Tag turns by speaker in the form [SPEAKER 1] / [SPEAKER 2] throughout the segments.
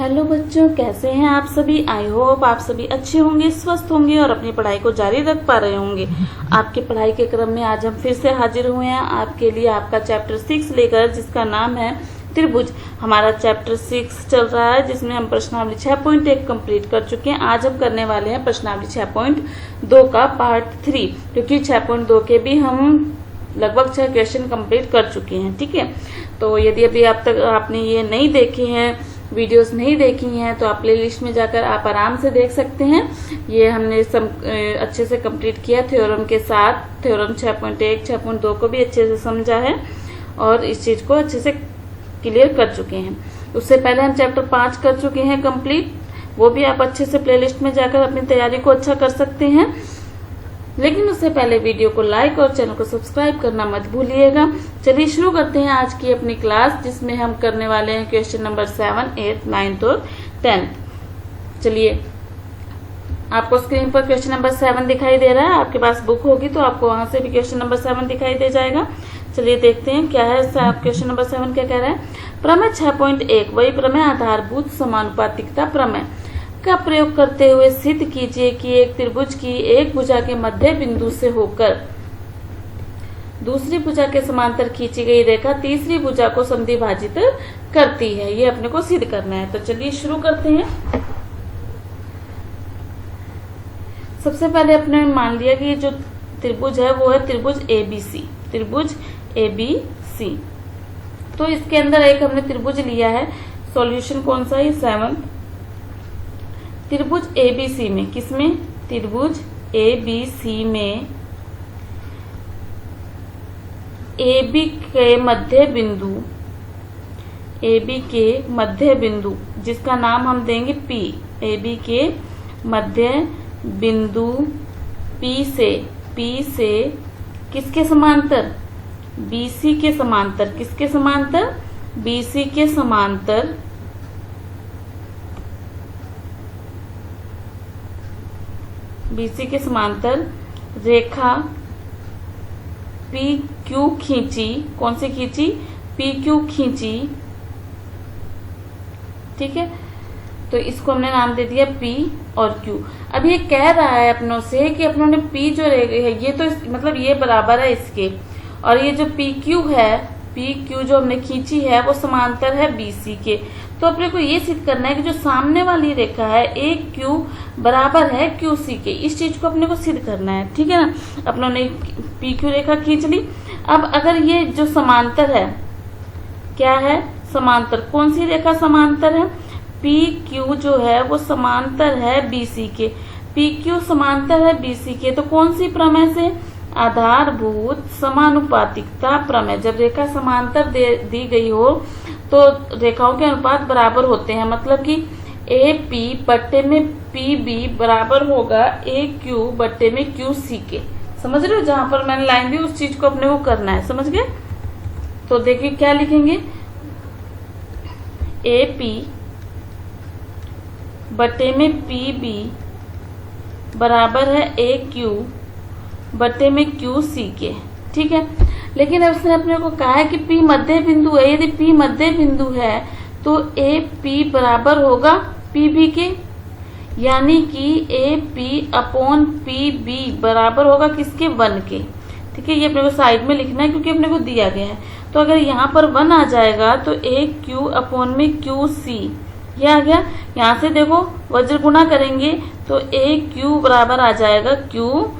[SPEAKER 1] Hello बच्चों, कैसे हैं आप सभी। आई होप आप सभी अच्छे होंगे, स्वस्थ होंगे और अपनी पढ़ाई को जारी रख पा रहे होंगे। आपके पढ़ाई के क्रम में आज हम फिर से हाजिर हुए हैं आपके लिए आपका चैप्टर 6 लेकर, जिसका नाम है त्रिभुज। हमारा चैप्टर 6 चल रहा है, जिसमें हम प्रश्नावली 6.1 कंप्लीट कर चुके हैं। आज हम करने वाले हैं प्रश्नावली 6.2 का पार्ट 3, क्योंकि 6.2 के भी हम लगभग 6 क्वेश्चन कंप्लीट कर चुके हैं। ठीक है, तो यदि अभी आप तक आपने ये नहीं देखे हैं, वीडियोस नहीं देखी हैं, तो आप प्ले लिस्ट में जाकर आप आराम से देख सकते हैं। ये हमने अच्छे से कंप्लीट किया थ्योरम के साथ। थ्योरम 6.1 6.2 को भी अच्छे से समझा है और इस चीज को अच्छे से क्लियर कर चुके हैं। उससे पहले हम चैप्टर 5 कर चुके हैं कंप्लीट, वो भी आप अच्छे से प्ले लिस्ट में जाकर अपनी तैयारी को अच्छा कर सकते हैं। लेकिन उससे पहले वीडियो को लाइक और चैनल को सब्सक्राइब करना मत भूलिएगा। चलिए शुरू करते हैं आज की अपनी क्लास, जिसमें हम करने वाले हैं क्वेश्चन नंबर 7, 8, 9 और 10। चलिए, आपको स्क्रीन पर क्वेश्चन नंबर 7 दिखाई दे रहा है। आपके पास बुक होगी तो आपको वहां से भी क्वेश्चन नंबर 7 दिखाई दे जाएगा। चलिए देखते हैं क्या है क्वेश्चन नंबर 7 क्या कह रहा है। प्रमेय 6.1 वही प्रमेय आधारभूत समानुपातिकता प्रमेय का प्रयोग करते हुए सिद्ध कीजिए कि एक त्रिभुज की एक भुजा के मध्य बिंदु से होकर दूसरी भुजा के समांतर खींची गई रेखा तीसरी भुजा को समद्विभाजित करती है। ये अपने को सिद्ध करना है। तो चलिए शुरू करते हैं। सबसे पहले अपने मान लिया कि जो त्रिभुज है वो है त्रिभुज ABC। त्रिभुज ABC, तो इसके अंदर एक हमने त्रिभुज लिया है। सॉल्यूशन कौन सा है? 7। त्रिभुज ABC में, किसमें? त्रिभुज ABC में AB के मध्य बिंदु, AB के मध्य बिंदु जिसका नाम हम देंगे P। AB के मध्य बिंदु P से किसके समांतर? BC के समांतर। किसके समांतर? BC के समांतर BC के समांतर रेखा PQ खींची। कौन सी खींची? PQ खींची। ठीक है, तो इसको हमने नाम दे दिया P और Q। अब ये कह रहा है अपनों से कि अपनों ने P जो है ये तो मतलब ये बराबर है इसके, और ये जो PQ है, PQ जो हमने खींची है वो समांतर है BC के। तो अपने को ये सिद्ध करना है कि जो सामने वाली रेखा है AQ बराबर है QC के। इस चीज को अपने को सिद्ध करना है। ठीक है ना, अपनों ने PQ रेखा खींच ली। अब अगर ये जो समांतर है, क्या है? समांतर। कौन सी रेखा समांतर है? PQ जो है वो समांतर है BC के। PQ समांतर है BC के, तो कौन सी प्रमेय से? आधारभूत समानुपातिकता प्रमेय। जब रेखा समांतर दी गई हो तो रेखाओं के अनुपात बराबर होते हैं, मतलब कि AP बट्टे में PB बराबर होगा AQ बट्टे में QC के। समझ रहे हो? जहां पर मैंने लाइन दी उस चीज को अपने को करना है। समझ गए? तो देखिए क्या लिखेंगे। AP बट्टे में PB बराबर है AQ बट्टे में QC के। ठीक है, लेकिन अब उसने अपने को कहा है कि P मध्य बिंदु है। यदि P मध्य बिंदु है तो AP बराबर होगा PB के, यानी कि AP अपॉन PB बराबर होगा किसके? 1 के। ठीक है, ये अपने को साइड में लिखना है क्योंकि अपने को दिया गया है। तो अगर यहाँ पर 1 आ जाएगा तो AQ अपॉन में QC ये आ गया। यहाँ से देखो वज्र गुणा करेंगे तो AQ बराबर आ जाएगा QC।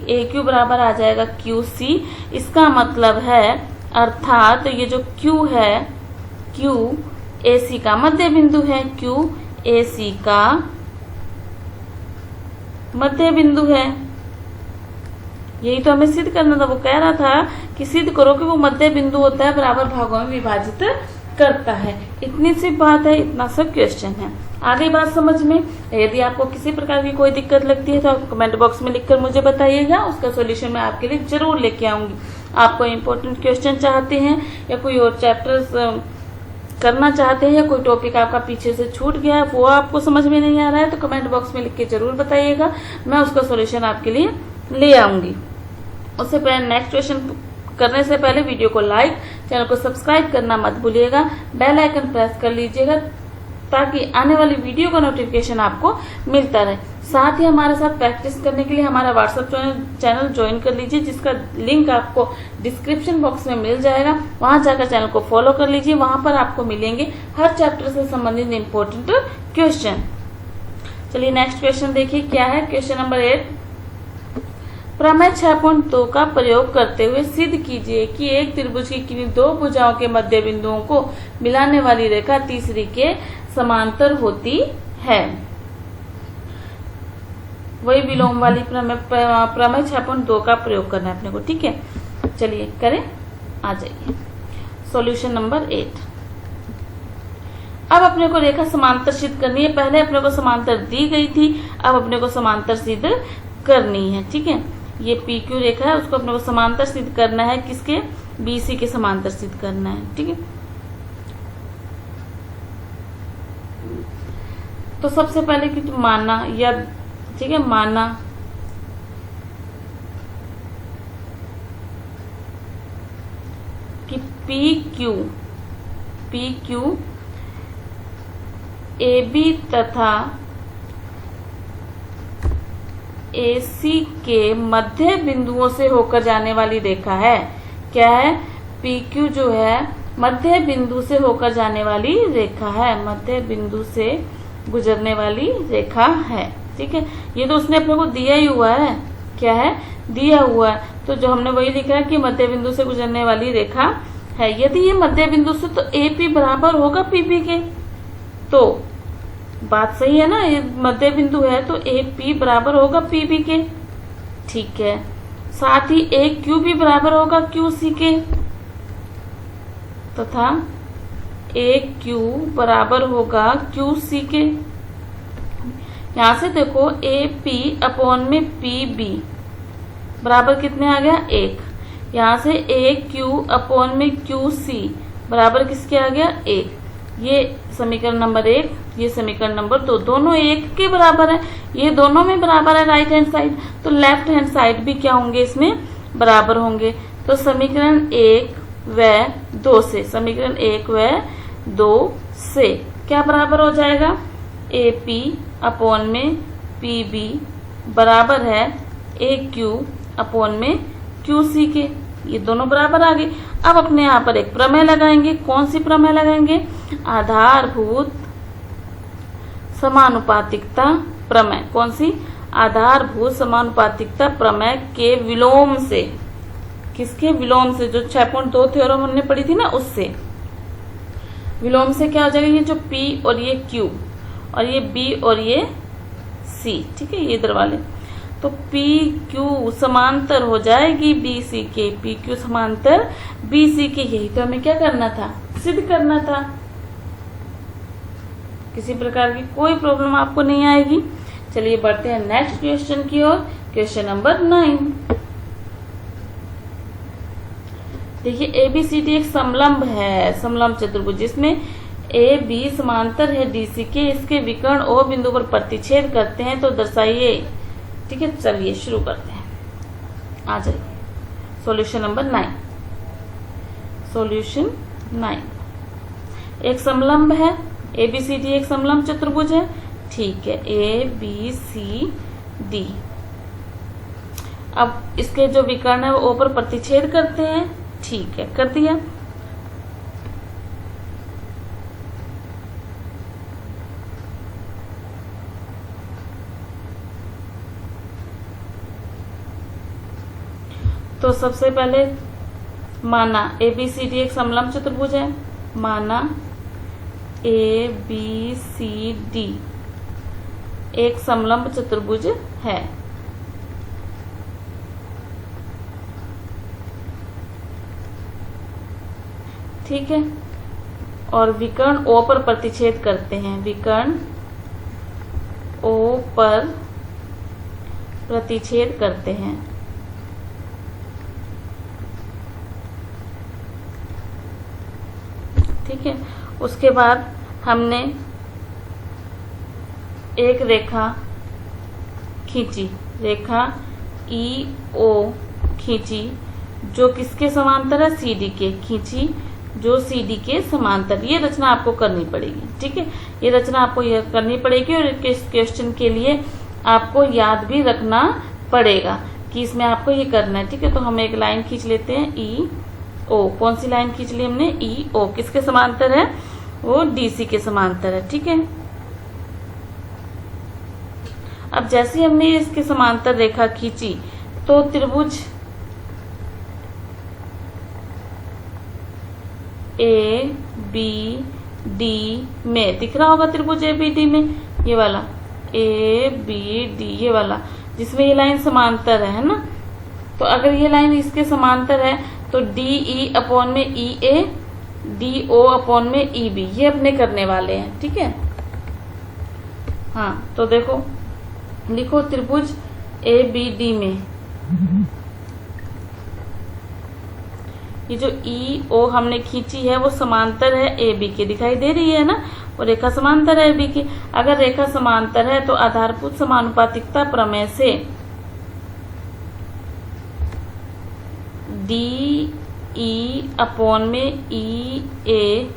[SPEAKER 1] AQ बराबर आ जाएगा QC। इसका मतलब है, अर्थात ये जो Q है, Q AC का मध्य बिंदु है। Q AC का मध्य बिंदु है। यही तो हमें सिद्ध करना था। वो कह रहा था कि सिद्ध करो कि वो मध्य बिंदु होता है, बराबर भागों में विभाजित करता है। इतनी सी बात है, इतना सा क्वेश्चन है। आ गई बात समझ में? यदि आपको किसी प्रकार की कोई दिक्कत लगती है तो आप कमेंट बॉक्स में लिखकर मुझे बताइएगा। उसका सॉल्यूशन मैं आपके लिए जरूर लेके आऊंगी। आपको इम्पोर्टेंट क्वेश्चन चाहते हैं या कोई और चैप्टर करना चाहते हैं या कोई टॉपिक आपका पीछे से छूट गया है, वो आपको समझ में नहीं आ रहा है, तो कमेंट बॉक्स में लिख के जरूर बताइएगा। मैं उसका सॉल्यूशन आपके लिए ले आऊंगी। उससे पहले नेक्स्ट क्वेश्चन करने से पहले वीडियो को लाइक, चैनल को सब्सक्राइब करना मत भूलिएगा, बेल आइकन प्रेस कर लीजिएगा ताकि आने वाली वीडियो का नोटिफिकेशन आपको मिलता रहे। साथ ही हमारे साथ प्रैक्टिस करने के लिए हमारा व्हाट्सएप चैनल ज्वाइन कर लीजिए, जिसका लिंक आपको डिस्क्रिप्शन बॉक्स में मिल जाएगा। वहां जाकर चैनल को फॉलो कर लीजिए। वहां पर आपको मिलेंगे हर चैप्टर से संबंधित इम्पोर्टेंट क्वेश्चन। चलिए नेक्स्ट क्वेश्चन देखिए क्या है। क्वेश्चन नंबर 8, प्रमेय 6.2 का प्रयोग करते हुए सिद्ध कीजिए कि एक त्रिभुज की किन्हीं दो भुजाओं के मध्य बिंदुओं को मिलाने वाली रेखा तीसरी के समांतर होती है। वही विलोम वाली प्रमेय 6.2 का प्रयोग करना है अपने को, ठीक है। चलिए करें, आ जाइए। Solution number 8। अब अपने को रेखा समांतर सिद्ध करनी है। पहले अपने को समांतर दी गई थी, अब अपने को समांतर सिद्ध करनी है, ठीक है। ये PQ रेखा है, उसको अपने को समांतर सिद्ध करना है। किसके? BC के समांतर सिद्ध करना है, ठीक है। तो सबसे पहले कि माना या, ठीक है, माना कि PQ AB तथा AC के मध्य बिंदुओं से होकर जाने वाली रेखा है। क्या है? PQ जो है मध्य बिंदु से होकर जाने वाली रेखा है, मध्य बिंदु से गुजरने वाली रेखा है, ठीक है। ये तो उसने अपने को दिया ही हुआ है। क्या है? दिया हुआ है। तो जो हमने वही लिखा है कि मध्य बिंदु से गुजरने वाली रेखा है। यदि ये मध्य बिंदु से, तो AP बराबर होगा PB के। तो बात सही है ना, ये मध्य बिंदु है तो AP बराबर होगा PB के, ठीक है। साथ ही AQ भी बराबर होगा QC के, तथा AQ बराबर होगा QC के। यहां से देखो AP अपॉन में PB बराबर कितने आ गया? 1। यहां से AQ अपॉन में QC बराबर किसके आ गया? 1। ये समीकरण नंबर 1, ये समीकरण नंबर 2, दोनों 1 के बराबर है। ये दोनों में बराबर है राइट हैंड साइड, तो लेफ्ट हैंड साइड भी क्या होंगे? इसमें बराबर होंगे। तो समीकरण 1 व 2 से, समीकरण 1 व 2 से क्या बराबर हो जाएगा? AP अपॉन में PB बराबर है AQ अपॉन में QC के। ये दोनों बराबर आ गए। अब अपने यहाँ पर एक प्रमेय लगाएंगे। कौन सी प्रमेय लगाएंगे? आधारभूत समानुपातिकता प्रमेय। कौन सी? आधारभूत समानुपातिकता प्रमेय के विलोम से। किसके विलोम से? जो 6.2 थ्योरम हमने पढ़ी थी ना, उससे विलोम से क्या हो जाएगा? ये जो P और ये Q और ये B और ये C, ठीक है, ये इधर वाले, तो PQ समांतर हो जाएगी BC के। PQ समांतर BC के। यही तो हमें क्या करना था? सिद्ध करना था। किसी प्रकार की कोई प्रॉब्लम आपको नहीं आएगी। चलिए बढ़ते हैं नेक्स्ट क्वेश्चन की ओर। Question number 9। देखिए ABCD एक समलंब है, समलंब चतुर्भुज, जिसमें AB समांतर है DC के। इसके विकर्ण O बिंदु पर प्रतिच्छेद करते हैं, तो दर्शाइए, ठीक है। चलिए शुरू करते हैं, आ जाइए। Solution number 9। सॉल्यूशन 9, एक समलंब है। ABCD एक समलंब चतुर्भुज है, ठीक है, ABCD। अब इसके जो विकर्ण है वो O पर प्रतिच्छेद करते हैं, ठीक है, कर दिया। तो सबसे पहले माना ABCD एक समलंब चतुर्भुज है। माना ABCD एक समलंब चतुर्भुज है। ठीक है, और विकर्ण O पर प्रतिच्छेद करते हैं। विकर्ण O पर प्रतिच्छेद करते हैं। ठीक है, उसके बाद हमने एक रेखा खींची, रेखा EO खींची, जो किसके समांतर है? CD के खींची, जो सी डी के समांतर। ये रचना आपको करनी पड़ेगी, ठीक है। ये रचना आपको यह करनी पड़ेगी और इस क्वेश्चन के लिए आपको याद भी रखना पड़ेगा कि इसमें आपको ये करना है, ठीक है। तो हम एक लाइन खींच लेते हैं ई ओ। कौन सी लाइन खींच ली हमने? ई ओ। किसके समांतर है? वो डी सी के समांतर है, ठीक है। अब जैसे हमने इसके समांतर रेखा खींची तो त्रिभुज ए बी डी में दिख रहा होगा, त्रिभुज ए बी डी में ये वाला ए बी डी, ये वाला जिसमें ये लाइन समांतर है ना। तो अगर ये लाइन इसके समांतर है तो डी ई अपॉन में ई ए, डी ओ अपॉन में ई बी, ये अपने करने वाले हैं, ठीक है। हाँ, तो देखो लिखो त्रिभुज ए बी डी में ये जो ई ओ हमने खींची है वो समांतर है ए बी के, दिखाई दे रही है ना, वो रेखा समांतर है ए बी की। अगर रेखा समांतर है तो आधारभूत समानुपातिकता प्रमेय से डी ई अपॉन में ई ए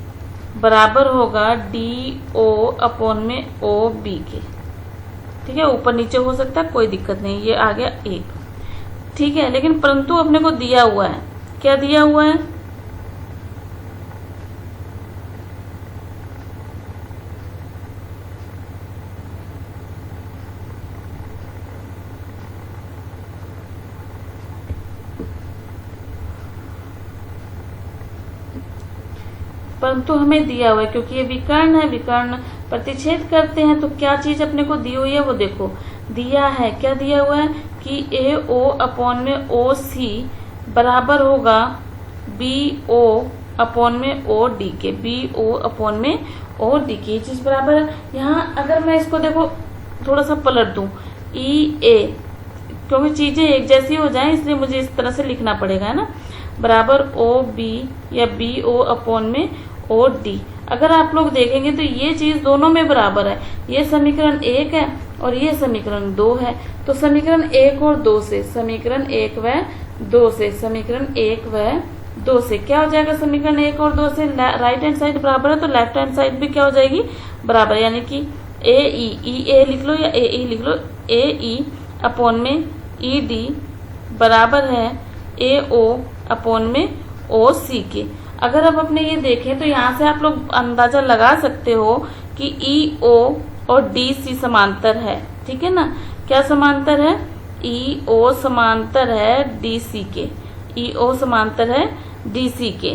[SPEAKER 1] बराबर होगा डी ओ अपॉन में ओ बी के, ठीक है। ऊपर नीचे हो सकता है, कोई दिक्कत नहीं, ये आ गया एक, ठीक है। लेकिन परंतु अपने को दिया हुआ है, क्या दिया हुआ है? परंतु हमें दिया हुआ है क्योंकि ये विकर्ण है, विकर्ण प्रतिच्छेद करते हैं। तो क्या चीज अपने को दी हुई है वो देखो, दिया है, क्या दिया हुआ है कि ए ओ अपॉन में ओ सी बराबर होगा बी ओ अपॉन में ओ डी के, बी ओ अपॉन में ओ डी के, ये चीज बराबर है। यहाँ अगर मैं इसको देखो थोड़ा सा पलट दूं, ई ए, क्योंकि चीजें एक जैसी हो जाए इसलिए मुझे इस तरह से लिखना पड़ेगा, है ना, बराबर ओ बी या बी ओ अपॉन में ओ डी। अगर आप लोग देखेंगे तो ये चीज दोनों में बराबर है, ये समीकरण 1 है और ये समीकरण 2 है। तो समीकरण 1 और 2 से, समीकरण 1 व 2 से, समीकरण 1 व 2 से क्या हो जाएगा? समीकरण 1 और 2 से राइट हैंड साइड बराबर है तो लेफ्ट हैंड साइड भी क्या हो जाएगी? बराबर, यानी कि ए ई ए लिख लो या ए ई लिख लो, ए ई अपॉन में ई डी बराबर है ए ओ अपॉन में ओ सी के। अगर अब अपने ये देखें तो यहाँ से आप लोग अंदाजा लगा सकते हो कि ई ओ और डी सी समांतर है, ठीक है ना। क्या समांतर है? ई ओ समांतर है डी सी के, ई ओ समांतर है डी सी के।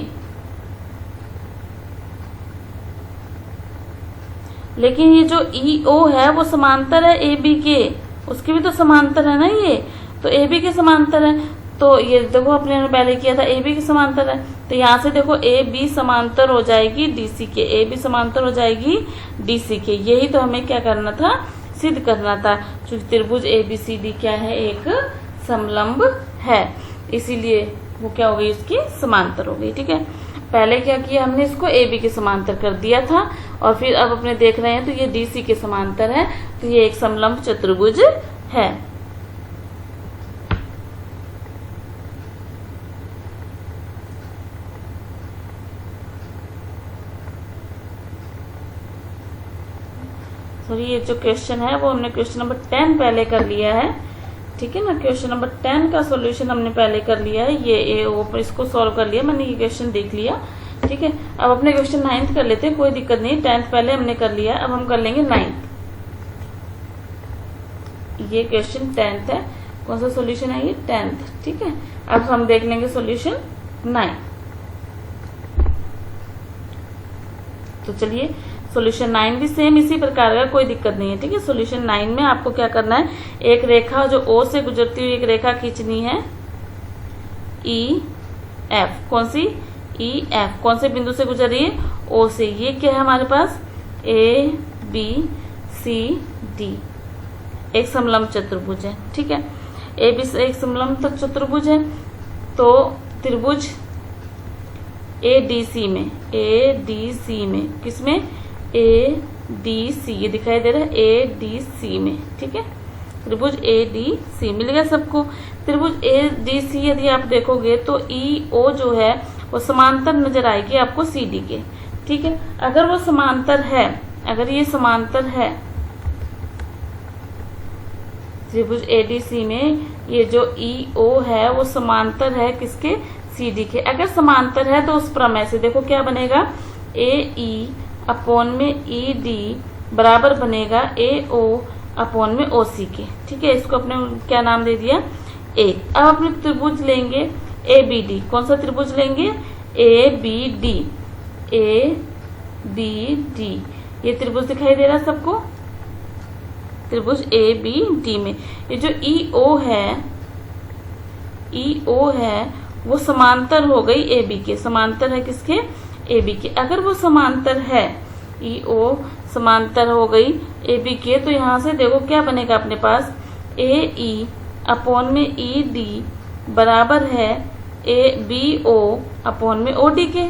[SPEAKER 1] लेकिन ये जो ई ओ है वो समांतर है ए बी के, उसके भी तो समांतर है ना ये, तो ए बी के समांतर है। तो ये देखो अपने ने पहले किया था ए बी के समांतर है, तो यहाँ से देखो ए बी समांतर हो जाएगी डी सी के, ए बी समांतर हो जाएगी डी सी के। यही तो हमें क्या करना था? सिद्ध करना था। क्योंकि त्रिभुज ए बी सी डी क्या है? एक समलंब है, इसीलिए वो क्या हो गई? उसकी समांतर हो गई, ठीक है। पहले क्या किया हमने? इसको ए बी के समांतर कर दिया था और फिर अब अपने देख रहे हैं तो ये डी सी के समांतर है, तो ये एक समलंब चतुर्भुज है। सॉरी, ये जो क्वेश्चन है वो हमने क्वेश्चन नंबर 10 पहले कर लिया है, ठीक है ना। क्वेश्चन नंबर 10 का सॉल्यूशन हमने पहले कर लिया है, ये ए ओ पर इसको सॉल्व कर लिया, मैंने ये क्वेश्चन देख लिया, ठीक है। अब अपने क्वेश्चन 9th कर लेते हैं, कोई दिक्कत नहीं। 10th पहले हमने कर लिया, अब हम कर लेंगे 9th। ये क्वेश्चन 10th है, कौन सा सॉल्यूशन है? ये 10th, ठीक है। अब हम देख लेंगे सॉल्यूशन 9। तो चलिए सॉल्यूशन 9 भी सेम इसी प्रकार का, कोई दिक्कत नहीं है, ठीक है। सॉल्यूशन 9 में आपको क्या करना है? एक रेखा जो ओ से गुजरती हुई एक रेखा खींचनी है, ई एफ। कौन सी? E F. कौन से बिंदु से गुजर रही है? ओ से। ये क्या है हमारे पास? ए बी सी डी, एक समलंब चतुर्भुज है, ठीक है। ए बी एक समलंब चतुर्भुज है, तो त्रिभुज ए डी सी में, ए डी सी में, किसमें? ए डी सी, ये दिखाई दे रहा है ए डी सी में, ठीक है। त्रिभुज ए डी सी मिल गया सबको। त्रिभुज ए डी सी यदि आप देखोगे तो ई ओ जो है वो समांतर नजर आएगी आपको CD के। ठीक है, अगर वो समांतर है, अगर ये समांतर है त्रिभुज ADC में, ये जो EO है वो समांतर है किसके, CD के। अगर समांतर है तो उस प्रमेय से देखो क्या बनेगा, AE अपॉन में ED बराबर बनेगा AO अपॉन में OC के। ठीक है, इसको अपने क्या नाम दे दिया, A। अब अपने त्रिभुज लेंगे ABD। कौन सा त्रिभुज लेंगे, ABD। ABD ये त्रिभुज दिखाई दे रहा है सबको, त्रिभुज ABD में ये जो EO है वो समांतर हो गई AB के, समांतर है किसके, AB के। अगर वो समांतर है, EO समांतर हो गई AB के, तो यहाँ से देखो क्या बनेगा अपने पास, AE अपॉन में ED बराबर है BO अपॉन में OD के।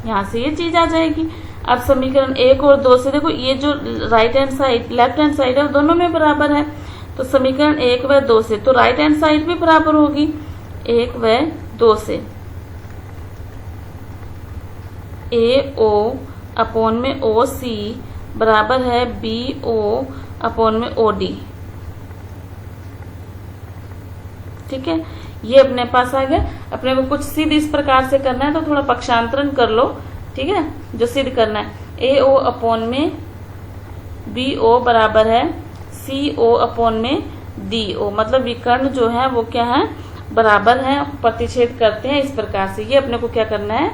[SPEAKER 1] यहाँ से ये चीज आ जाएगी। अब समीकरण 1 और 2 से देखो, ये जो right hand side left hand side है दोनों में बराबर है, तो समीकरण 1 व 2 से तो राइट हैंड साइड भी बराबर होगी 1 व 2 से। AO अपॉन में OC बराबर है BO अपॉन में OD। ठीक है, ये अपने पास आ गया। अपने को कुछ सिद्ध इस प्रकार से करना है तो थोड़ा पक्षांतरण कर लो। ठीक है, जो सिद्ध करना है, AO अपॉन में BO बराबर है CO अपॉन में DO, मतलब विकर्ण जो है वो क्या है, बराबर है, प्रतिच्छेद करते हैं इस प्रकार से। ये अपने को क्या करना है,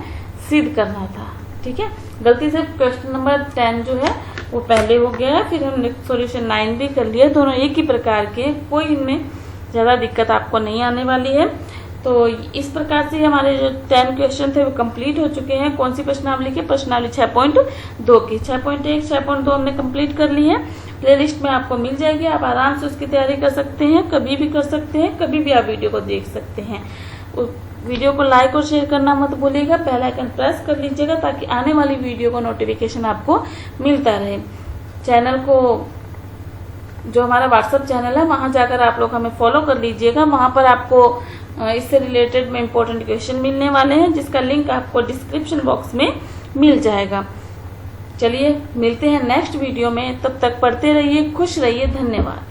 [SPEAKER 1] सिद्ध करना था। ठीक है, गलती से क्वेश्चन नंबर 10 जो है वो पहले हो गया है, फिर हमने सॉल्यूशन 9 भी कर लिया। दोनों एक ही प्रकार के, कोई इनमें ज्यादा दिक्कत आपको नहीं आने वाली है। तो इस प्रकार से हमारे जो 10 क्वेश्चन थे वो कंप्लीट हो चुके हैं। कौन सी प्रश्नावली के, प्रश्नावली 6.2 की, 6.1 6.2 हमने कंप्लीट कर ली है। प्लेलिस्ट में आपको मिल जाएगी, आप आराम से उसकी तैयारी कर सकते हैं, कभी भी कर सकते हैं, कभी भी आप वीडियो को देख सकते हैं। वीडियो को लाइक और शेयर करना मत भूलिएगा, बेल आइकन प्रेस कर लीजिएगा ताकि आने वाली वीडियो का नोटिफिकेशन आपको मिलता रहे। चैनल को, जो हमारा व्हाट्सएप चैनल है वहां जाकर आप लोग हमें फॉलो कर लीजिएगा। वहां पर आपको इससे रिलेटेड में इम्पोर्टेंट क्वेश्चन मिलने वाले हैं, जिसका लिंक आपको डिस्क्रिप्शन बॉक्स में मिल जाएगा। चलिए मिलते हैं नेक्स्ट वीडियो में, तब तक पढ़ते रहिए, खुश रहिए, धन्यवाद।